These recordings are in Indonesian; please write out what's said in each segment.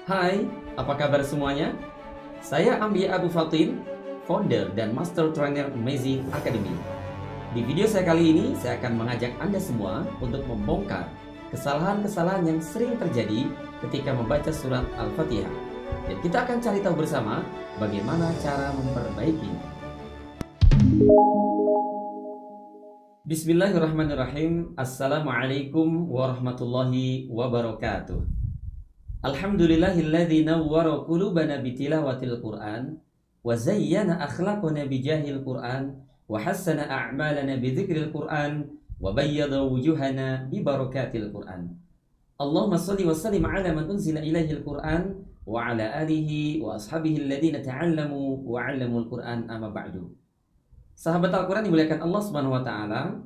Hai, apa kabar semuanya? Saya Ambiya Abu Fatin, founder dan master trainer Amazing Academy. Di video saya kali ini, saya akan mengajak Anda semua untuk membongkar kesalahan-kesalahan yang sering terjadi ketika membaca surat Al-Fatihah. Dan kita akan cari tahu bersama bagaimana cara memperbaikinya. Bismillahirrahmanirrahim. Assalamualaikum warahmatullahi wabarakatuh. Alhamdulillahilladzi nawwara qulubana bitilawatil Qur'an wa zayyana akhlaqana bijahil Qur'an wa hassana a'malana bidzikril Qur'an wa bayyada wujuhana bibarakatil Qur'an. Allahumma shalli wa sallim ala man unzila ilaihil Qur'an wa ala alihi wa ashabihi alladhina ta'allamu wa 'allamul Qur'an, amma ba'du. Sahabat Al-Quran dimuliakan Allah Subhanahu wa taala,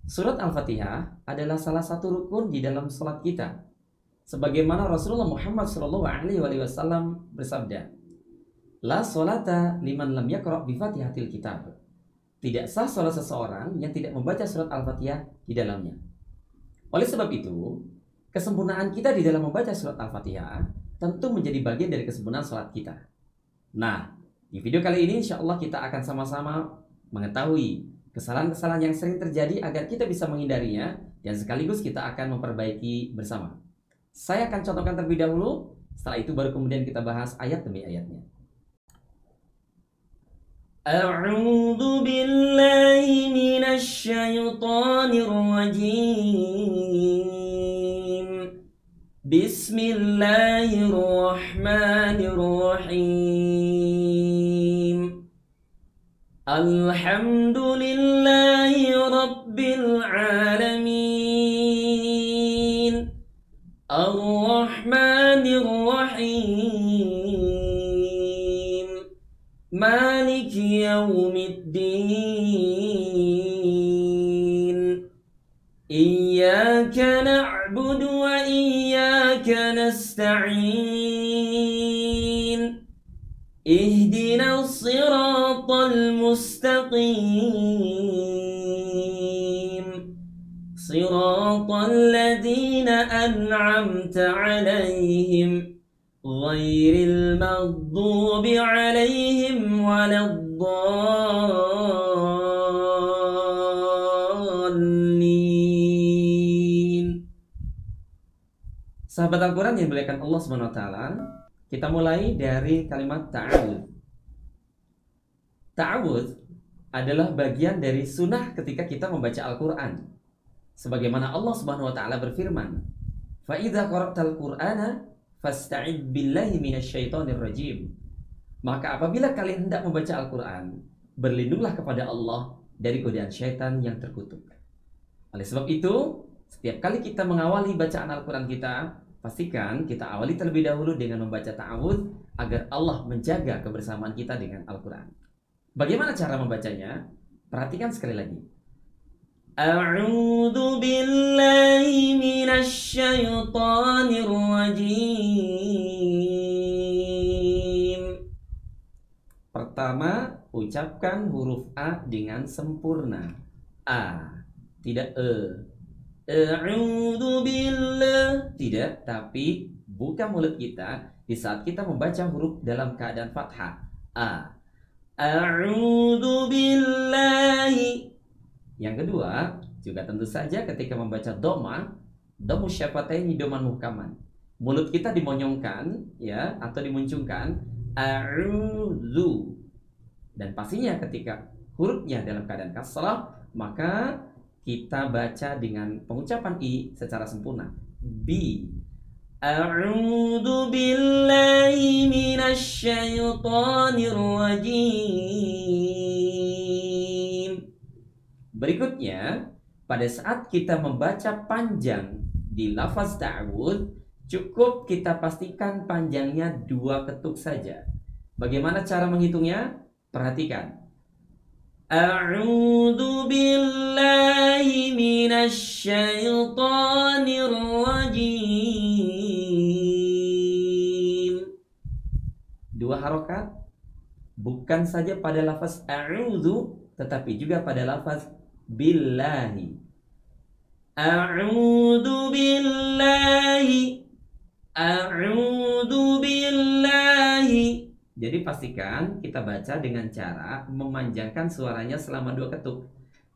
surat Al-Fatihah adalah salah satu rukun di dalam salat kita. Sebagaimana Rasulullah Muhammad SAW bersabda, "La sholata liman lam yaqra' bi Fatihatil Kitab." Tidak sah salat seseorang yang tidak membaca surat Al-Fatihah di dalamnya. Oleh sebab itu, kesempurnaan kita di dalam membaca surat Al-Fatihah tentu menjadi bagian dari kesempurnaan salat kita. Nah, di video kali ini insya Allah kita akan sama-sama mengetahui kesalahan-kesalahan yang sering terjadi agar kita bisa menghindarinya dan sekaligus kita akan memperbaiki bersama. Saya akan contohkan terlebih dahulu, setelah itu baru kemudian kita bahas ayat demi ayatnya. A'udzu billahi minasy syaithanir rajim. Bismillahirrahmanirrahim. Alhamdulillahi Rabbil Alamin, Ar-Rahmanir Rahim, Maliki Yawmiddin, Iyyaka na'budu wa iyyaka nasta'in, Ihdinas siratal mustaqim, Siratal ladzina an'amta 'alaihim, ghairil maghdubi 'alaihim waladdallin. Sahabat Al-Quran yang dimuliakan Allah Subhanahu wa taala, kita mulai dari kalimat ta'awudz. Ta'awudz adalah bagian dari sunnah ketika kita membaca Al-Quran. Sebagaimana Allah Subhanahu wa taala berfirman, "Fa idza qara'tal Qur'ana fasta'id billahi minasyaitonir rajim." Maka apabila kalian hendak membaca Al-Quran, berlindunglah kepada Allah dari godaan syaitan yang terkutuk. Oleh sebab itu, setiap kali kita mengawali bacaan Al-Quran kita, pastikan kita awali terlebih dahulu dengan membaca ta'awudz agar Allah menjaga kebersamaan kita dengan Al-Quran. Bagaimana cara membacanya? Perhatikan sekali lagi. A'udzu billahi minasy syaithanir rajim. Pertama, ucapkan huruf A dengan sempurna. A, tidak E. A'udzu billah, tidak, tapi buka mulut kita di saat kita membaca huruf dalam keadaan fathah. A. A'udzu billahi. Yang kedua, juga tentu saja ketika membaca dhamma, dhammu syafataini dhamman muhkaman. Mulut kita dimonyongkan ya atau dimuncungkan, a'udzu. Dan pastinya ketika hurufnya dalam keadaan kasrah, maka kita baca dengan pengucapan I secara sempurna. B. A'udzu billahi minasy syaithanir rajim. Berikutnya, pada saat kita membaca panjang di lafaz ta'awudz, cukup kita pastikan panjangnya 2 ketuk saja. Bagaimana cara menghitungnya? Perhatikan. A'udzu billahi minasy syaithanir rajim. 2 harokat, bukan saja pada lafaz a'udzu, tetapi juga pada lafaz billahi. A'udzu billahi. A'udzu billahi. Jadi pastikan kita baca dengan cara memanjangkan suaranya selama 2 ketuk.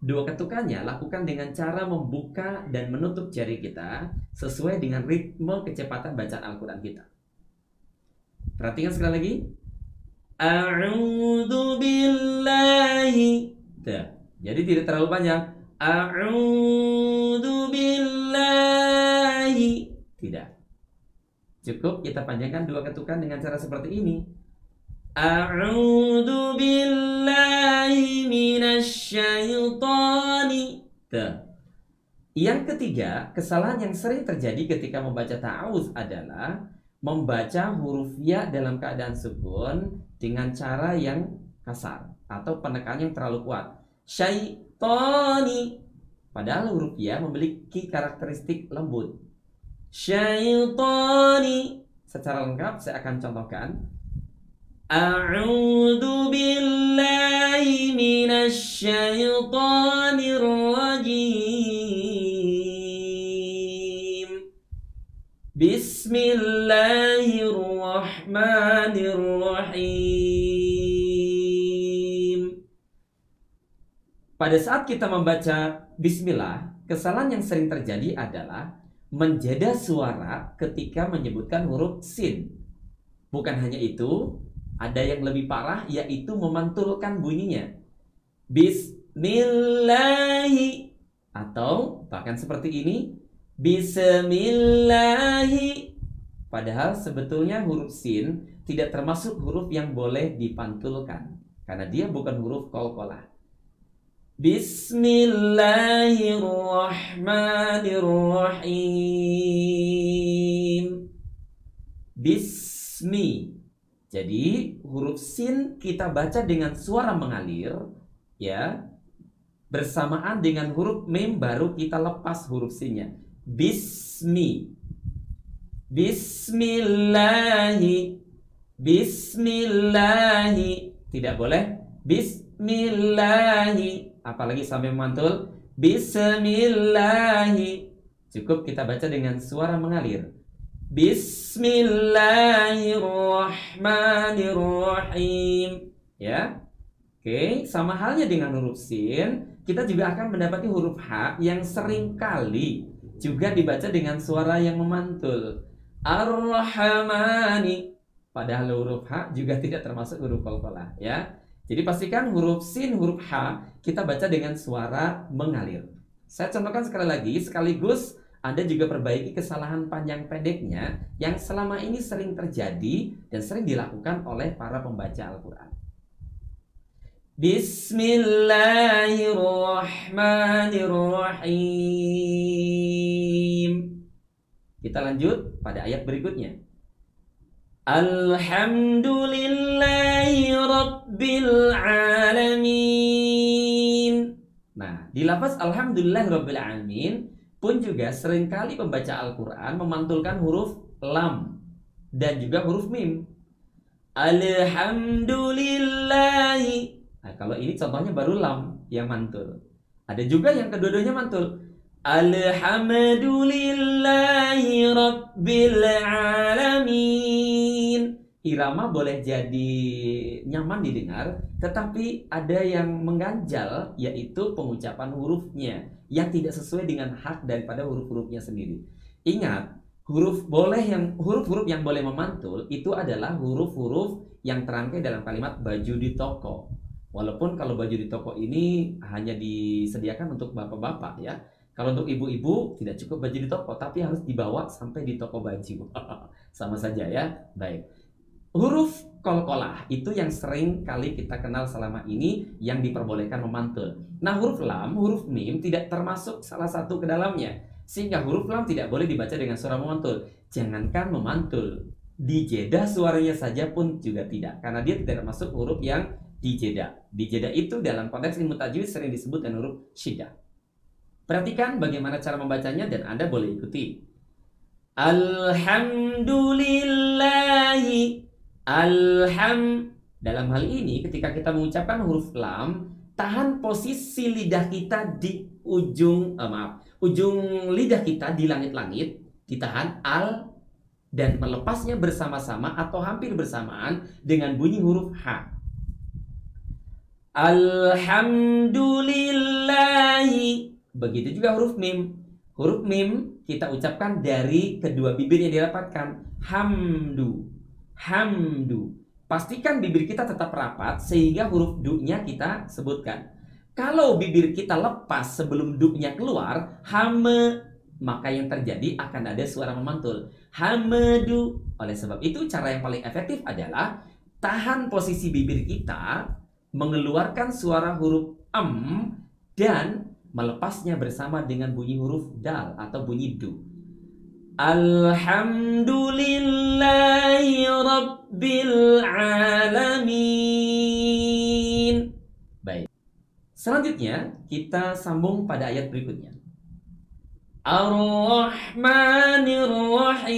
2 ketukannya lakukan dengan cara membuka dan menutup jari kita sesuai dengan ritme kecepatan bacaan Al-Quran kita. Perhatikan sekali lagi. A'udzu billahi. Jadi tidak terlalu panjang. A'udzu billahi. Tidak. Cukup kita panjangkan 2 ketukan dengan cara seperti ini. A'udzu billahi minasyaitani. Yang ketiga, kesalahan yang sering terjadi ketika membaca ta'awuz adalah membaca huruf ya dalam keadaan sukun dengan cara yang kasar atau penekanan yang terlalu kuat. Syaitani. Padahal huruf ya memiliki karakteristik lembut. Syaitani. Secara lengkap saya akan contohkan. A'udzu billahi minasyaitonir rajim. Bismillahirrahmanirrahim. Pada saat kita membaca bismillah, kesalahan yang sering terjadi adalah menjeda suara ketika menyebutkan huruf sin. Bukan hanya itu, ada yang lebih parah, yaitu memantulkan bunyinya. Bismillahi. Atau bahkan seperti ini. Bismillahi. Padahal sebetulnya huruf sin tidak termasuk huruf yang boleh dipantulkan. Karena dia bukan huruf qalqalah. Bismillahirrahmanirrahim. Bismi. Jadi huruf sin kita baca dengan suara mengalir, ya, bersamaan dengan huruf mim baru kita lepas huruf sinnya. Bismi. Bismillahi. Bismillahi. Tidak boleh Bismillahi. Apalagi sampai memantul Bismillahi. Cukup kita baca dengan suara mengalir. Bismillahirrahmanirrahim. Ya. Oke, sama halnya dengan huruf sin, kita juga akan mendapati huruf ha yang sering kali juga dibaca dengan suara yang memantul. Ar-Rahmani. Padahal huruf ha juga tidak termasuk huruf qalqalah, ya. Jadi pastikan huruf sin, huruf ha kita baca dengan suara mengalir. Saya contohkan sekali lagi, sekaligus Anda juga perbaiki kesalahan panjang pendeknya yang selama ini sering terjadi dan sering dilakukan oleh para pembaca Al-Quran. Bismillahirrahmanirrahim. Kita lanjut pada ayat berikutnya. Alhamdulillahi Rabbil Alamin. Nah, di lafaz Alhamdulillahi Rabbil Alamin pun juga seringkali pembaca Al-Quran memantulkan huruf lam dan juga huruf mim. Alhamdulillahi. Nah, kalau ini contohnya baru lam yang mantul. Ada juga yang kedua-duanya mantul. Alhamdulillahi Rabbil Alamin. Irama boleh jadi nyaman didengar, tetapi ada yang mengganjal, yaitu pengucapan hurufnya yang tidak sesuai dengan hak daripada huruf-hurufnya sendiri. Ingat, huruf-huruf yang boleh memantul itu adalah huruf-huruf yang terangkai dalam kalimat baju di toko. Walaupun kalau baju di toko ini hanya disediakan untuk bapak-bapak, ya. Kalau untuk ibu-ibu tidak cukup baju di toko, tapi harus dibawa sampai di toko baju. Sama saja, ya. Baik. Huruf qalqalah itu yang sering kali kita kenal selama ini yang diperbolehkan memantul. Nah, huruf lam, huruf mim tidak termasuk salah satu ke dalamnya. Sehingga huruf lam tidak boleh dibaca dengan suara memantul. Jangankan memantul, dijeda suaranya saja pun juga tidak. Karena dia tidak termasuk huruf yang dijeda. Dijeda itu dalam konteks ilmu tajwid sering disebut dengan huruf syiddah. Perhatikan bagaimana cara membacanya dan Anda boleh ikuti. Alhamdulillahi. Dalam hal ini ketika kita mengucapkan huruf lam, tahan posisi lidah kita di ujung, ujung lidah kita di langit-langit ditahan al dan melepasnya bersama-sama atau hampir bersamaan dengan bunyi huruf H. Alhamdulillahi. Begitu juga huruf mim. Huruf mim kita ucapkan dari kedua bibir yang dirapatkan. Hamdu. Hamdu. Pastikan bibir kita tetap rapat sehingga huruf du-nya kita sebutkan. Kalau bibir kita lepas sebelum du-nya keluar, hame, maka yang terjadi akan ada suara memantul. Hamadu. Oleh sebab itu cara yang paling efektif adalah tahan posisi bibir kita, mengeluarkan suara huruf dan melepasnya bersama dengan bunyi huruf dal atau bunyi du. Alhamdulillahi Rabbil Alamin. Baik. Selanjutnya kita sambung pada ayat berikutnya. Ar-Rahmanir Rahim.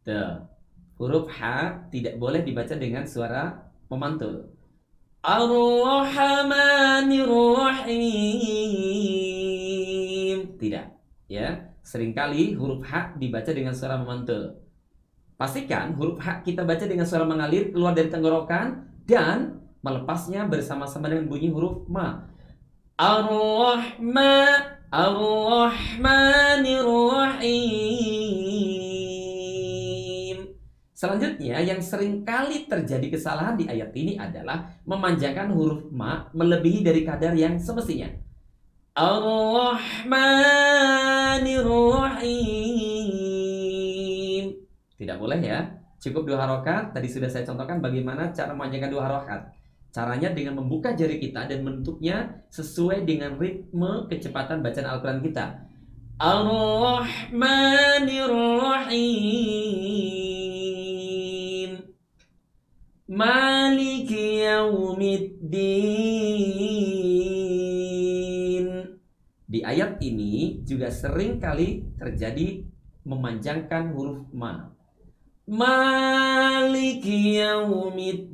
Tuh. Huruf H tidak boleh dibaca dengan suara memantul. Ar-Rahmanir Rahim. Tidak, ya. Seringkali huruf H dibaca dengan suara memantul. Pastikan huruf H kita baca dengan suara mengalir keluar dari tenggorokan dan melepasnya bersama-sama dengan bunyi huruf ma. Ar-Rahmanir Rahim. Selanjutnya yang seringkali terjadi kesalahan di ayat ini adalah memanjangkan huruf ma melebihi dari kadar yang semestinya. Ar-Rahmanir Rahim. Tidak boleh ya. Cukup 2 harokat. Tadi sudah saya contohkan bagaimana cara memanjangkan 2 harokat. Caranya dengan membuka jari kita dan menutupnya sesuai dengan ritme kecepatan bacaan Al-Quran kita. Ar-Rahmanir Rahim. Maliki yaumiddin. Di ayat ini juga sering kali terjadi memanjangkan huruf ma. Maliki yaumiddin.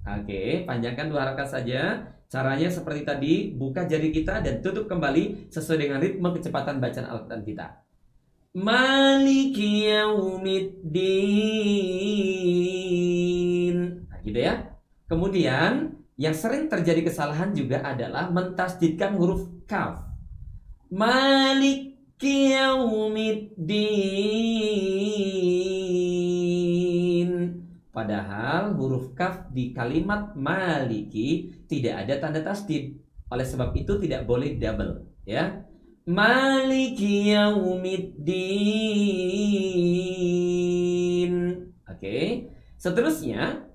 Oke, panjangkan 2 harokat saja. Caranya seperti tadi, buka jari kita dan tutup kembali sesuai dengan ritme kecepatan bacaan Al-Quran kita. Maliki yaumiddin. Nah, gitu ya. Kemudian yang sering terjadi kesalahan juga adalah mentasdidkan huruf kaf. Maliki yaumiddin. Padahal huruf kaf di kalimat maliki tidak ada tanda tasdid. Oleh sebab itu tidak boleh double, ya. Maliki yaumiddin. Oke. Seterusnya,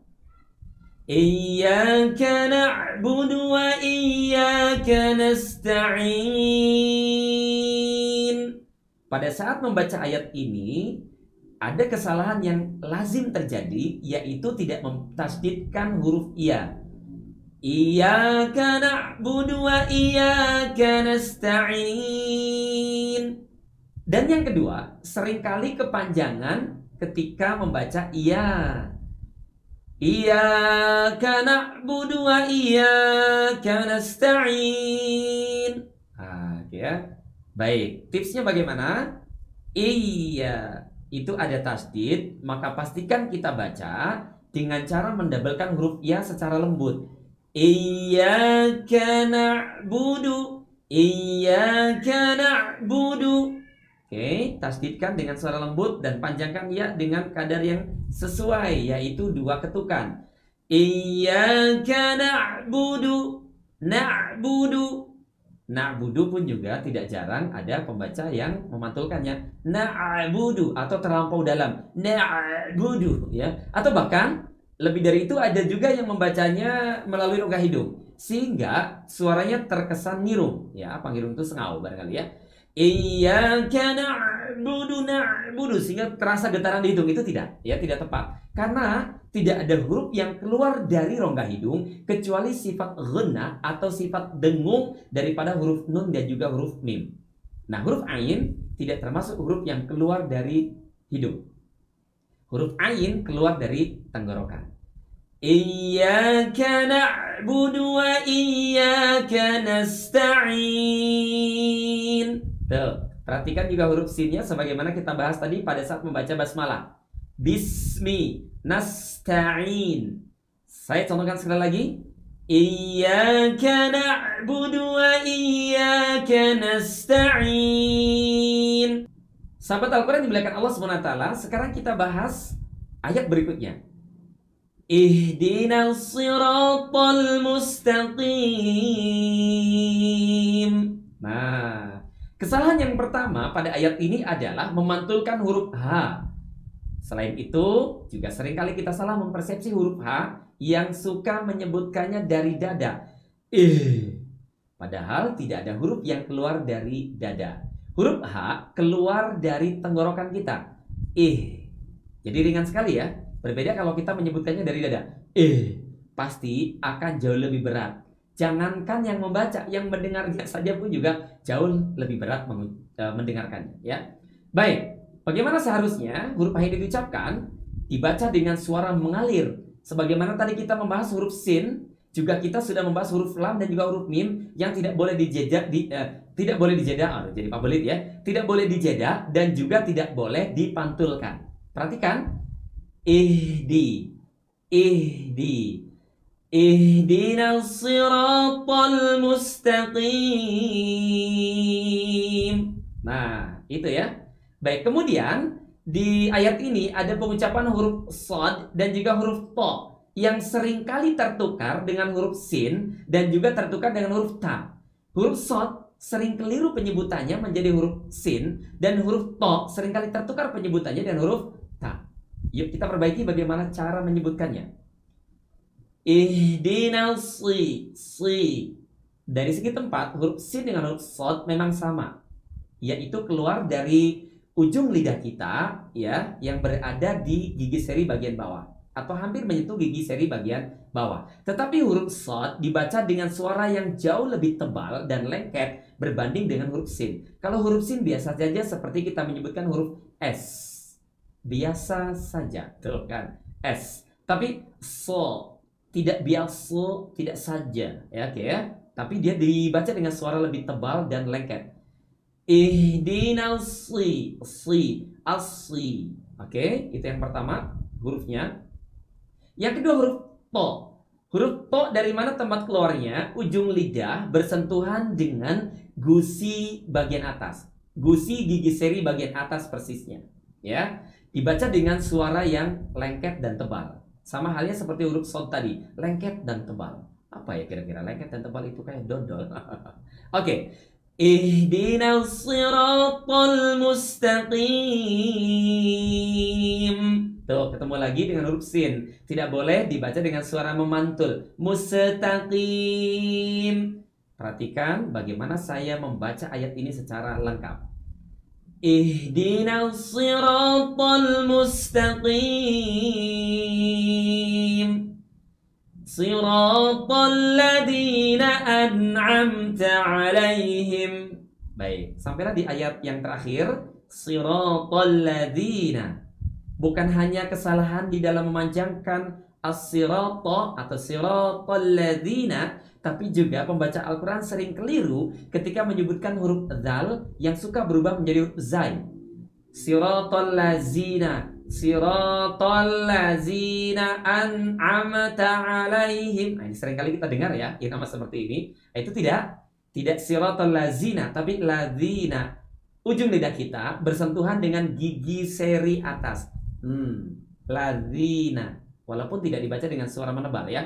Iyyaka na'budu wa iyyaka nasta'in. Pada saat membaca ayat ini ada kesalahan yang lazim terjadi, yaitu tidak mentasdidkan huruf iya. Iyyaka na'budu wa iyyaka nasta'in. Dan yang kedua, seringkali kepanjangan ketika membaca iya. Iyyaka na'budu wa iyyaka nasta'in. Ya. Baik, tipsnya bagaimana? Iya, itu ada tasdid, maka pastikan kita baca dengan cara mendabelkan huruf ya secara lembut. Iyyaka na'budu, iyyaka na'budu. Oke, tasdidkan dengan suara lembut dan panjangkan ya dengan kadar yang sesuai, yaitu 2 ketukan. Iyyaka na'budu, na'budu. Na'budu pun juga tidak jarang ada pembaca yang memantulkannya. Na'budu atau terlampau dalam. Na'budu, ya. Atau bahkan lebih dari itu ada juga yang membacanya melalui rongga hidung sehingga suaranya terkesan ngirung, ya. Pangirung itu sengau barangkali, ya. Iyyaka na'budu sehingga terasa getaran di hidung, itu tidak, ya, tidak tepat. Karena tidak ada huruf yang keluar dari rongga hidung kecuali sifat ghunna atau sifat dengung daripada huruf nun dan juga huruf mim. Nah, huruf ain tidak termasuk huruf yang keluar dari hidung. Huruf ain keluar dari tenggorokan. Iyyaka na'budu wa iyyaka nasta'in. Tuh, perhatikan juga huruf sinnya sebagaimana kita bahas tadi pada saat membaca basmalah. Bismi nasta'in. Saya contohkan sekali lagi. Iyyaka na'budu wa iyyaka nasta'in. Sahabat Al-Quran dimuliakan Allah SWT. Sekarang kita bahas ayat berikutnya. Ihdinas siratal mustaqim. Nah, kesalahan yang pertama pada ayat ini adalah memantulkan huruf H. Selain itu, juga seringkali kita salah mempersepsi huruf H yang suka menyebutkannya dari dada. Padahal tidak ada huruf yang keluar dari dada. Huruf H keluar dari tenggorokan kita. Jadi ringan sekali ya. Berbeda kalau kita menyebutkannya dari dada. Pasti akan jauh lebih berat. Jangankan yang membaca, yang mendengarnya saja pun juga jauh lebih berat mendengarkannya. Ya, baik. Bagaimana seharusnya huruf H ini diucapkan? Dibaca dengan suara mengalir. Sebagaimana tadi kita membahas huruf sin, juga kita sudah membahas huruf lam dan juga huruf mim yang tidak boleh dijeda, tidak boleh dijeda. Jadi pabelit ya. Tidak boleh dijeda dan juga tidak boleh dipantulkan. Perhatikan. Ihdinas siratal mustaqim. Nah, itu ya. Baik, kemudian di ayat ini ada pengucapan huruf shad dan juga huruf to yang seringkali tertukar dengan huruf sin dan juga tertukar dengan huruf ta. Huruf shad sering keliru penyebutannya menjadi huruf sin dan huruf to seringkali tertukar penyebutannya dengan huruf ta. Yuk kita perbaiki bagaimana cara menyebutkannya. Ihdinas si. Dari segi tempat, huruf sin dengan huruf shad memang sama, yaitu keluar dari ujung lidah kita ya, yang berada di gigi seri bagian bawah atau hampir menyentuh gigi seri bagian bawah. Tetapi huruf shad dibaca dengan suara yang jauh lebih tebal dan lengket berbanding dengan huruf sin. Kalau huruf sin biasa saja seperti kita menyebutkan huruf S. Biasa saja, tuh kan, S. Tapi so tidak biasa, tidak saja, ya, oke ya. Tapi dia dibaca dengan suara lebih tebal dan lengket. Ihdinas si, asli. Oke, itu yang pertama hurufnya. Yang kedua huruf to. Huruf to dari mana tempat keluarnya? Ujung lidah bersentuhan dengan gusi bagian atas. Gusi gigi seri bagian atas persisnya, ya. Dibaca dengan suara yang lengket dan tebal. Sama halnya seperti huruf shad tadi, lengket dan tebal. Apa ya kira-kira lengket dan tebal itu? Kayak dodol. Oke. Ihdinas siratal mustaqim. Tuh, ketemu lagi dengan huruf sin. Tidak boleh dibaca dengan suara memantul. Mustaqim. Perhatikan bagaimana saya membaca ayat ini secara lengkap. Ihdinas siratal mustaqim. Siratal ladzina an'amta 'alaihim. Baik, sampailah di ayat yang terakhir, siratal ladzina. Bukan hanya kesalahan di dalam memanjangkan as-sirata atau siratal ladzina, tapi juga pembaca Al-Quran sering keliru ketika menyebutkan huruf dzal yang suka berubah menjadi huruf zai. Siratal ladzina, siratal ladzina an'amta 'alaihim. Nah, ini seringkali kita dengar ya, irama seperti ini. Itu tidak siratal ladzina, tapi ladzina. Ujung lidah kita bersentuhan dengan gigi seri atas. Ladzina. Walaupun tidak dibaca dengan suara menebal ya.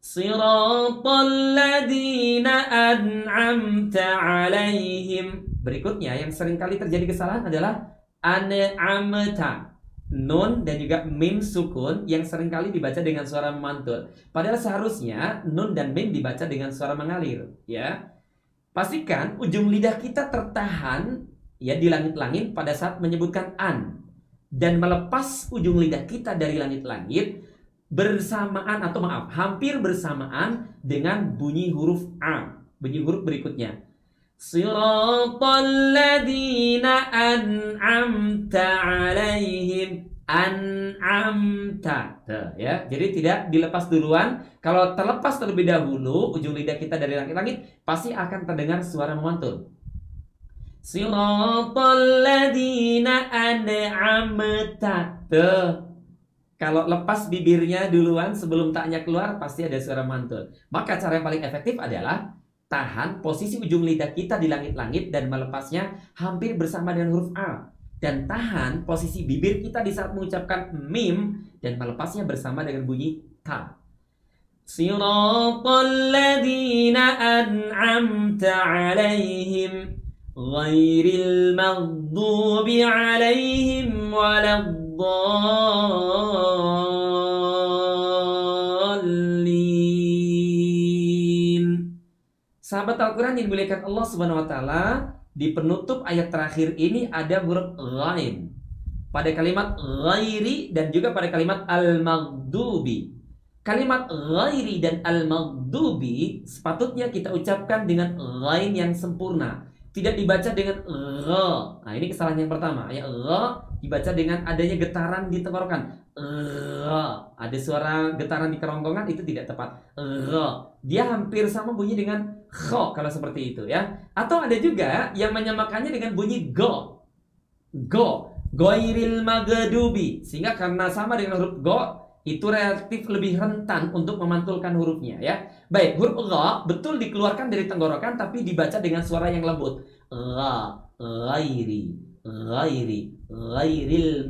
Siratal ladzina an'amta 'alaihim. Berikutnya yang seringkali terjadi kesalahan adalah an'amta. Nun dan juga mim sukun yang seringkali dibaca dengan suara memantul. Padahal seharusnya nun dan mim dibaca dengan suara mengalir, ya. Pastikan ujung lidah kita tertahan ya di langit-langit pada saat menyebutkan an, dan melepas ujung lidah kita dari langit-langit bersamaan atau maaf, hampir bersamaan dengan bunyi huruf A, bunyi huruf berikutnya. Siratal ladzina an'amta 'alaihim. An'amta. Ya, jadi tidak dilepas duluan. Kalau terlepas terlebih dahulu ujung lidah kita dari langit-langit, pasti akan terdengar suara memantul. Siratal ladzina an'amta. Kalau lepas bibirnya duluan sebelum taknya keluar, pasti ada suara mantul. Maka cara yang paling efektif adalah tahan posisi ujung lidah kita di langit-langit dan melepasnya hampir bersama dengan huruf A. Dan tahan posisi bibir kita di saat mengucapkan mim dan melepasnya bersama dengan bunyi ta. Siratal ladzina an'amta 'alaihim ghairil maghdubi 'alaihim waladdallin. Sahabat Al-Quran yang dimuliakan Allah Subhanahu wa Ta'ala, di penutup ayat terakhir ini ada huruf ghain pada kalimat ghairi dan juga pada kalimat al-maghdubi. Kalimat ghairi dan al-maghdubi sepatutnya kita ucapkan dengan ghain yang sempurna, tidak dibaca dengan gha. Nah, ini kesalahan yang pertama. Ya, gha dibaca dengan adanya getaran di tenggorokan. Gha. Ada suara getaran di kerongkongan, itu tidak tepat. Gha. Dia hampir sama bunyi dengan kho kalau seperti itu ya. Atau ada juga yang menyamakannya dengan bunyi go. Go. Ghairil maghdubi. Sehingga karena sama dengan huruf go, itu relatif lebih rentan untuk memantulkan hurufnya ya. Baik, huruf gha betul dikeluarkan dari tenggorokan tapi dibaca dengan suara yang lembut. Gha, ghairi, ghairi, ghairil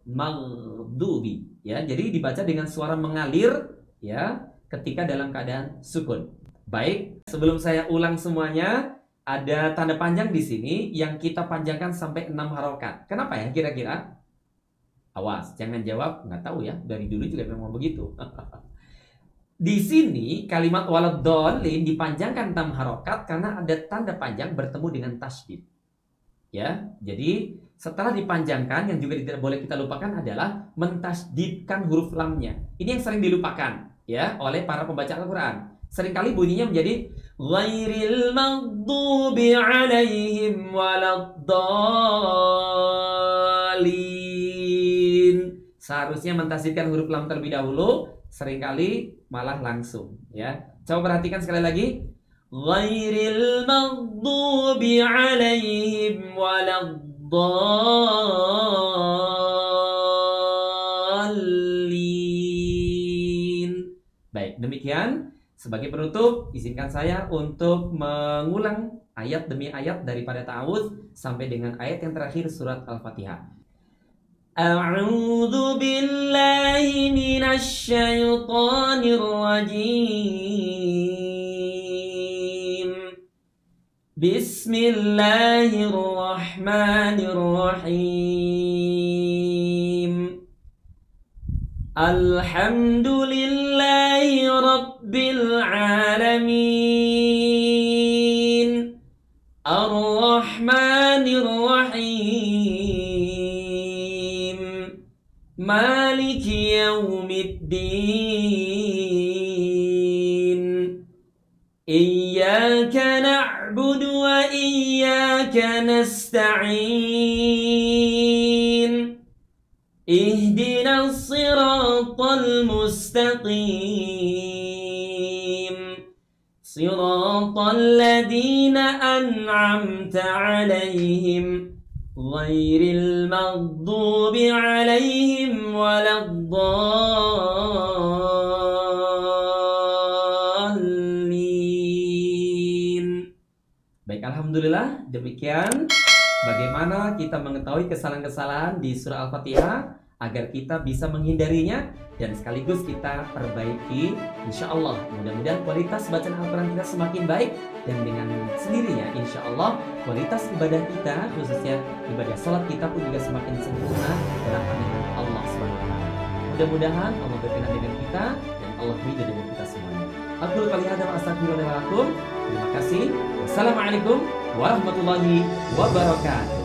maghdubi ya. Jadi dibaca dengan suara mengalir ya ketika dalam keadaan sukun. Baik, sebelum saya ulang semuanya, ada tanda panjang di sini yang kita panjangkan sampai 6 harokat. Kenapa ya kira-kira? Awas, jangan jawab nggak tahu ya. Dari dulu juga memang begitu. Di sini kalimat waladdallin dipanjangkan 6 harokat karena ada tanda panjang bertemu dengan tasydid. Ya, jadi setelah dipanjangkan yang juga tidak boleh kita lupakan adalah mentasydidkan huruf lamnya. Ini yang sering dilupakan ya oleh para pembaca Al-Quran. Seringkali bunyinya menjadi ghairil maghdubi 'alaihim waladdallin. Seharusnya mentasydidkan huruf lam terlebih dahulu, seringkali malah langsung ya. Coba perhatikan sekali lagi. Ghairil maghdubi 'alaihim waladdallin. Baik, demikian. Sebagai penutup, izinkan saya untuk mengulang ayat demi ayat daripada ta'awudz sampai dengan ayat yang terakhir surat Al-Fatihah. A'udzu billahi minasy syaithanir rajim. Bismillahirrahmanirrahim. Alhamdulillahi Rabbil Alamin. Ar-Rahmanir Rahim. Maliki Yaumiddin. Iyyaka na'budu wa iyyaka nasta'in. اهدنا الصراط المستقيم صراط الذين أنعمت عليهم غير المغضوب عليهم ولا الضالين. Baik, alhamdulillah demikian bagaimana kita mengetahui kesalahan-kesalahan di surah Al-Fatihah agar kita bisa menghindarinya dan sekaligus kita perbaiki. Insya Allah mudah-mudahan kualitas bacaan Al-Quran kita semakin baik dan dengan sendirinya insya Allah kualitas ibadah kita khususnya ibadah sholat kita pun juga semakin sempurna dalam pandangan Allah SWT. Mudah-mudahan Allah berkenan dengan kita dan Allah ridho dengan kita semuanya. Aku kali hadza wa astaghfirullahaladzim. Terima kasih. Wassalamualaikum warahmatullahi wabarakatuh.